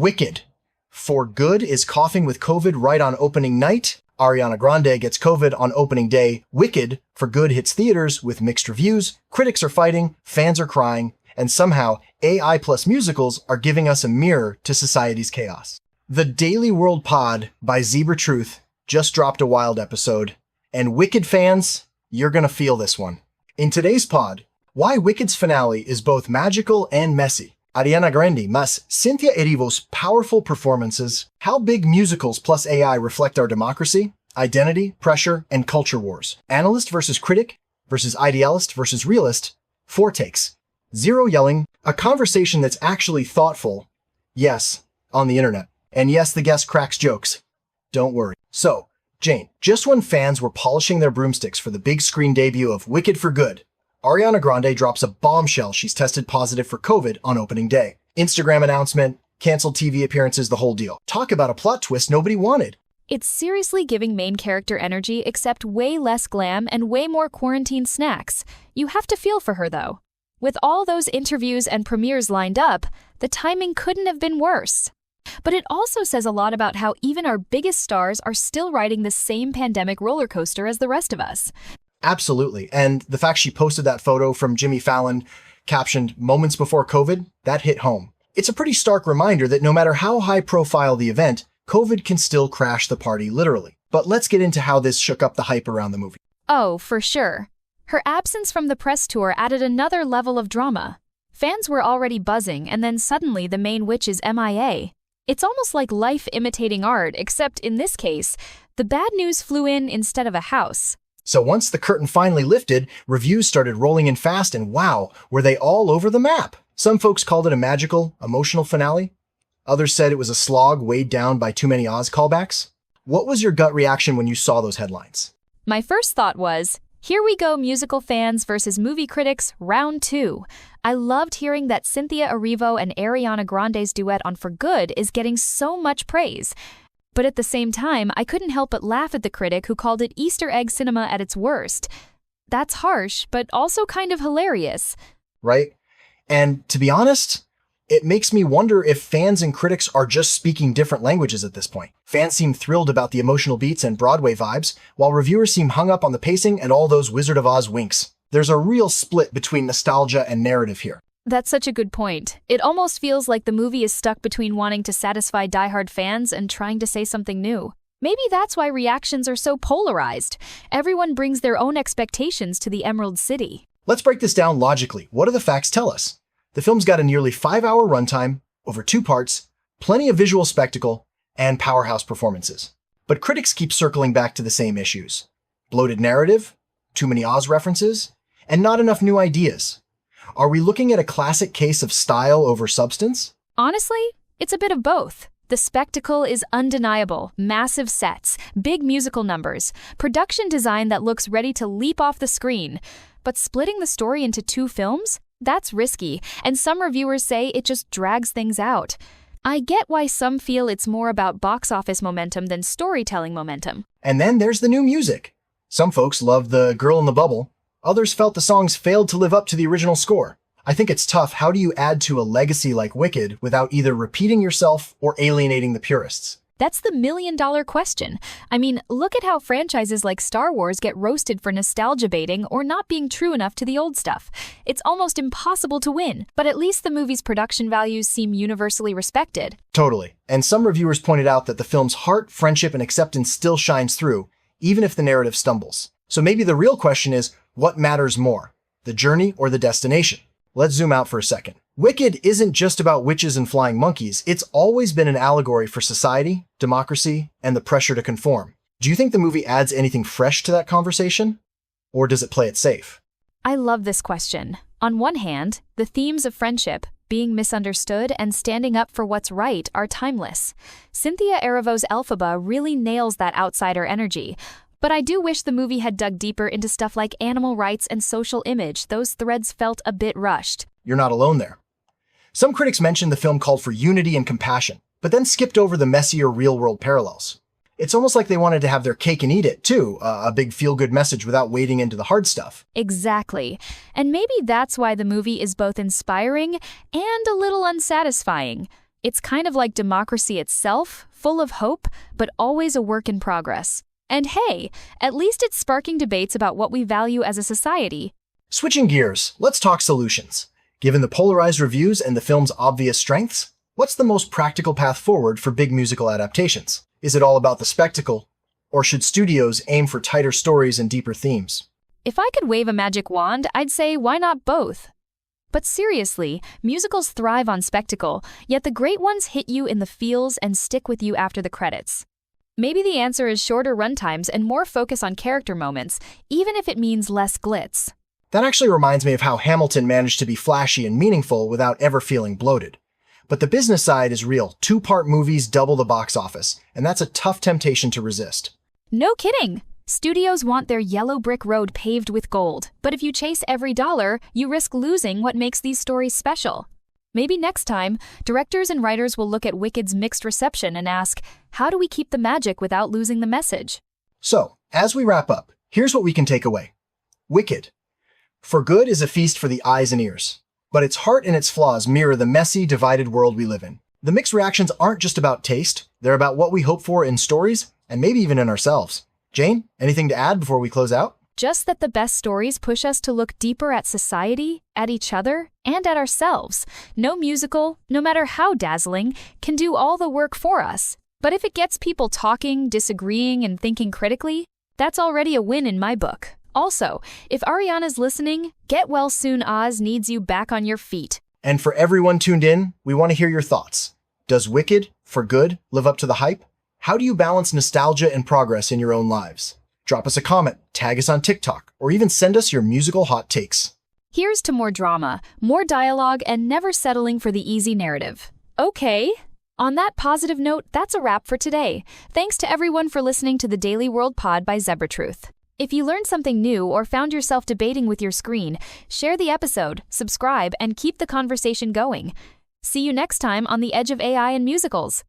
Wicked. For Good is coughing with COVID right on opening night. Ariana Grande gets COVID on opening day. Wicked, for Good, hits theaters with mixed reviews. Critics are fighting, fans are crying, and somehow AI plus musicals are giving us a mirror to society's chaos. The Daily World Pod by ZebraTruth just dropped a wild episode, and Wicked fans, you're gonna feel this one. In today's pod, why Wicked's finale is both magical and messy. Ariana Grande Cynthia Erivo's powerful performances, how big musicals plus AI reflect our democracy, identity, pressure, and culture wars. Analyst versus Critic versus Idealist versus Realist, 4 takes. 0 yelling, a conversation that's actually thoughtful. Yes, on the internet. And yes, the guest cracks jokes. Don't worry. So, Jane, just when fans were polishing their broomsticks for the big screen debut of Wicked for Good, Ariana Grande drops a bombshell she's tested positive for COVID on opening day. Instagram announcement, canceled TV appearances, the whole deal. Talk about a plot twist nobody wanted. It's seriously giving main character energy, except way less glam and way more quarantine snacks. You have to feel for her, though. With all those interviews and premieres lined up, the timing couldn't have been worse. But it also says a lot about how even our biggest stars are still riding the same pandemic roller coaster as the rest of us. Absolutely. And the fact she posted that photo from Jimmy Fallon, captioned "moments before COVID," that hit home. It's a pretty stark reminder that no matter how high profile the event, COVID can still crash the party literally. But let's get into how this shook up the hype around the movie. Oh, for sure. Her absence from the press tour added another level of drama. Fans were already buzzing, and then suddenly the main witch is MIA. It's almost like life imitating art, except in this case, the bad news flew in instead of a house. So once the curtain finally lifted, reviews started rolling in fast, and wow, were they all over the map. Some folks called it a magical, emotional finale. Others said it was a slog weighed down by too many Oz callbacks. What was your gut reaction when you saw those headlines? My first thought was, here we go, musical fans versus movie critics, round 2. I loved hearing that Cynthia Erivo and Ariana Grande's duet on For Good is getting so much praise. But at the same time, I couldn't help but laugh at the critic who called it Easter egg cinema at its worst. That's harsh, but also kind of hilarious. Right? And to be honest, it makes me wonder if fans and critics are just speaking different languages at this point. Fans seem thrilled about the emotional beats and Broadway vibes, while reviewers seem hung up on the pacing and all those Wizard of Oz winks. There's a real split between nostalgia and narrative here. That's such a good point. It almost feels like the movie is stuck between wanting to satisfy diehard fans and trying to say something new. Maybe that's why reactions are so polarized. Everyone brings their own expectations to the Emerald City. Let's break this down logically. What do the facts tell us? The film's got a nearly 5-hour runtime, over 2 parts, plenty of visual spectacle, and powerhouse performances. But critics keep circling back to the same issues. Bloated narrative, too many Oz references, and not enough new ideas. Are we looking at a classic case of style over substance? Honestly, it's a bit of both. The spectacle is undeniable. Massive sets, big musical numbers, production design that looks ready to leap off the screen. But splitting the story into 2 films? That's risky, and some reviewers say it just drags things out. I get why some feel it's more about box office momentum than storytelling momentum. And then there's the new music. Some folks loved the Girl in the Bubble. Others felt the songs failed to live up to the original score. I think it's tough. How do you add to a legacy like Wicked without either repeating yourself or alienating the purists? That's the million-dollar question. I mean, look at how franchises like Star Wars get roasted for nostalgia baiting or not being true enough to the old stuff. It's almost impossible to win, but at least the movie's production values seem universally respected. Totally. And some reviewers pointed out that the film's heart, friendship, and acceptance still shines through, even if the narrative stumbles. So maybe the real question is, what matters more, the journey or the destination? Let's zoom out for a second. Wicked isn't just about witches and flying monkeys. It's always been an allegory for society, democracy, and the pressure to conform. Do you think the movie adds anything fresh to that conversation? Or does it play it safe? I love this question. On one hand, the themes of friendship, being misunderstood, and standing up for what's right are timeless. Cynthia Erivo's Elphaba really nails that outsider energy. But I do wish the movie had dug deeper into stuff like animal rights and social image. Those threads felt a bit rushed. You're not alone there. Some critics mentioned the film called for unity and compassion, but then skipped over the messier real-world parallels. It's almost like they wanted to have their cake and eat it, too, a big feel-good message without wading into the hard stuff. Exactly. And maybe that's why the movie is both inspiring and a little unsatisfying. It's kind of like democracy itself, full of hope, but always a work in progress. And hey, at least it's sparking debates about what we value as a society. Switching gears, let's talk solutions. Given the polarized reviews and the film's obvious strengths, what's the most practical path forward for big musical adaptations? Is it all about the spectacle? Or should studios aim for tighter stories and deeper themes? If I could wave a magic wand, I'd say why not both? But seriously, musicals thrive on spectacle, yet the great ones hit you in the feels and stick with you after the credits. Maybe the answer is shorter runtimes and more focus on character moments, even if it means less glitz. That actually reminds me of how Hamilton managed to be flashy and meaningful without ever feeling bloated. But the business side is real. 2-part movies double the box office, and that's a tough temptation to resist. No kidding! Studios want their yellow brick road paved with gold, but if you chase every dollar, you risk losing what makes these stories special. Maybe next time, directors and writers will look at Wicked's mixed reception and ask, how do we keep the magic without losing the message? So, as we wrap up, here's what we can take away. Wicked. For good is a feast for the eyes and ears, but its heart and its flaws mirror the messy, divided world we live in. The mixed reactions aren't just about taste, they're about what we hope for in stories, and maybe even in ourselves. Jane, anything to add before we close out? Just that the best stories push us to look deeper at society, at each other, and at ourselves. No musical, no matter how dazzling, can do all the work for us. But if it gets people talking, disagreeing, and thinking critically, that's already a win in my book. Also, if Ariana's listening, get well soon. Oz needs you back on your feet. And for everyone tuned in, we want to hear your thoughts. Does Wicked, for good, live up to the hype? How do you balance nostalgia and progress in your own lives? Drop us a comment, tag us on TikTok, or even send us your musical hot takes. Here's to more drama, more dialogue, and never settling for the easy narrative. Okay. On that positive note, that's a wrap for today. Thanks to everyone for listening to the Daily World Pod by ZebraTruth. If you learned something new or found yourself debating with your screen, share the episode, subscribe, and keep the conversation going. See you next time on the edge of AI and musicals.